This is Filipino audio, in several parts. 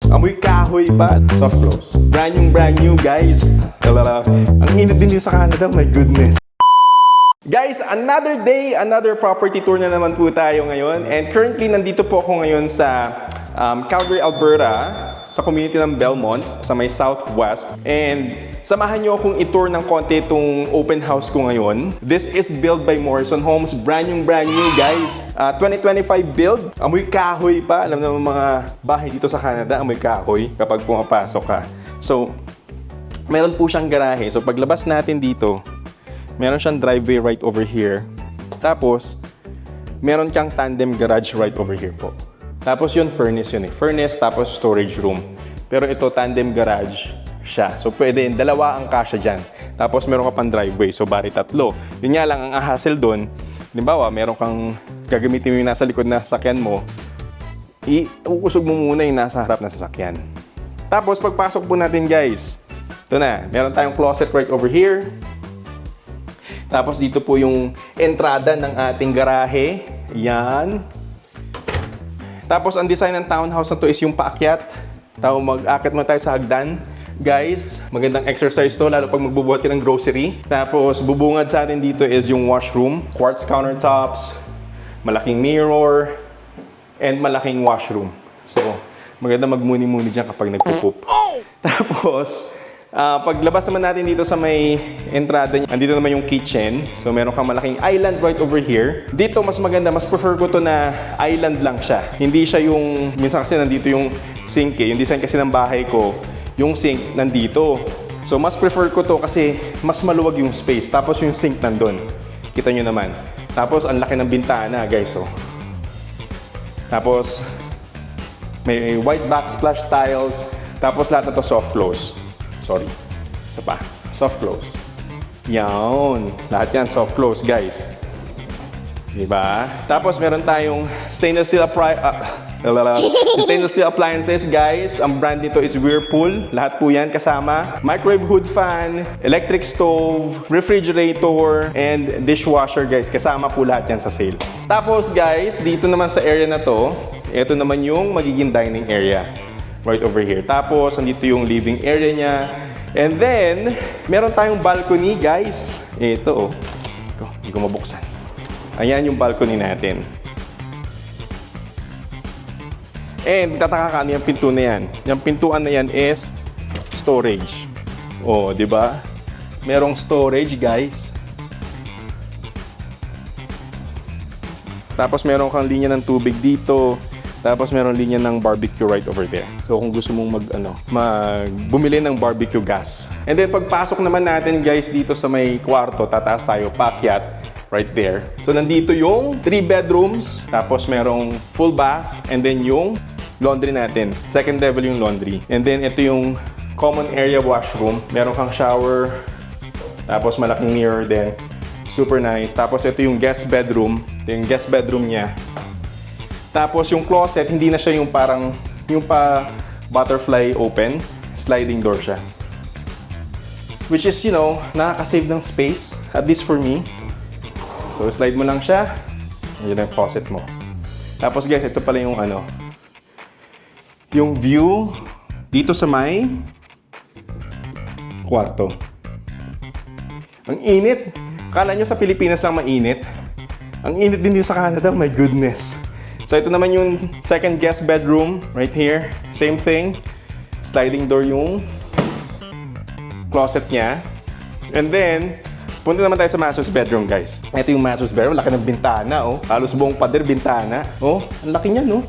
Amoy kahoy pa. Soft close. Brand new guys. Talala. Ang init din sa Canada, my goodness. Guys, another day, another property tour na naman po tayo ngayon. And currently, nandito po ako ngayon sa Calgary, Alberta, sa community ng Belmont, sa may southwest. And samahan nyo akong i-tour ng konti itong open house ko ngayon. This is built by Morrison Homes. Brand new guys. 2025 build. Amoy kahoy pa. Alam naman mga bahay dito sa Canada, amoy kahoy kapag pumapasok ka. So, meron po siyang garahe. So, paglabas natin dito, meron siyang driveway right over here. Tapos, meron kang tandem garage right over here po. Tapos yun, furnace yun eh. Furnace, tapos storage room. Pero ito, tandem garage siya. So, pwede, dalawa ang kasya dyan. Tapos, meron ka pang driveway. So, bari tatlo. Yun nga lang, ang hassle doon, halimbawa, meron kang gagamitin mo yung nasa likod na sasakyan mo, iuusog mo muna yung nasa harap na sasakyan. Tapos, pagpasok po natin, guys, ito na, meron tayong closet right over here. Tapos dito po yung entrada ng ating garahe. Yan. Tapos ang design ng townhouse na to is yung paakyat. Mag-akit mo tayo sa hagdan. Guys, magandang exercise to, lalo pag magbubuhat ka ng grocery. Tapos bubungad sa atin dito is yung washroom. Quartz countertops, malaking mirror, and malaking washroom. So, maganda magmuni-muni dyan kapag nagpupoop. Tapos, paglabas naman natin dito sa may entrada, andito naman yung kitchen. So, meron kang malaking island right over here. Dito, mas maganda, mas prefer ko to na island lang siya. Hindi siya yung, minsan kasi nandito yung sink eh. Yung design kasi ng bahay ko, yung sink nandito. So, mas prefer ko to kasi mas maluwag yung space. Tapos yung sink nandun. Kita nyo naman. Tapos, ang laki ng bintana, guys. So. Tapos, may white backsplash tiles. Tapos, lahat na to soft close. Sorry. Isa pa. Soft close. Yan. Lahat yan soft close, guys. Diba? Tapos meron tayong stainless steel appliances, guys. Ang brand nito is Whirlpool. Lahat po yan kasama. Microwave hood fan, electric stove, refrigerator, and dishwasher, guys. Kasama po lahat yan sa sale. Tapos, guys, dito naman sa area na to, ito naman yung magiging dining area. Right over here. Tapos, andito yung living area niya. And then, meron tayong balcony, guys. Ito, oh. Ito, hindi ko mabuksan. Ayan yung balcony natin. And, tataka ka yung pinto na yan. Yung pintuan na yan is storage. Oh, di ba? Merong storage, guys. Tapos, meron kang linya ng tubig dito. Tapos meron linya ng barbecue right over there. So kung gusto mong bumili ng barbecue gas. And then pagpasok naman natin, guys, dito sa may kwarto, tataas tayo, paakyat right there. So nandito yung 3 bedrooms, tapos merong full bath, and then yung laundry natin. Second level yung laundry. And then ito yung common area washroom. Meron kang shower, tapos malaking mirror din. Super nice. Tapos ito yung guest bedroom. Ito yung guest bedroom niya. Tapos yung closet, hindi na siya yung parang, yung pa butterfly open, sliding door siya. Which is, you know, nakaka-save ng space, at least for me. So, slide mo lang siya, yun ang closet mo. Tapos guys, ito pala yung yung view dito sa may kwarto. Ang init. Kala nyo sa Pilipinas lang mainit. Ang init din sa Canada, my goodness. So, ito naman yung second guest bedroom right here. Same thing. Sliding door yung closet niya. And then, punta naman tayo sa master's bedroom, guys. Ito yung master's bedroom. Laki ng bintana, oh. Halos buong pader, bintana. Oh, ang laki niya, no?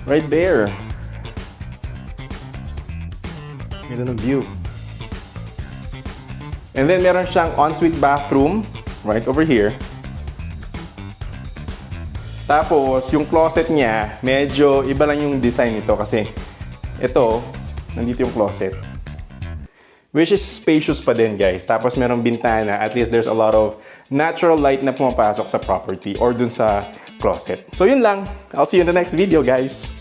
Right there. Ganda ng view. And then, meron siyang ensuite bathroom right over here. Tapos, yung closet niya, medyo iba lang yung design nito kasi ito, nandito yung closet. Which is spacious pa din, guys. Tapos, merong bintana. At least, there's a lot of natural light na pumapasok sa property or dun sa closet. So, yun lang. I'll see you in the next video, guys.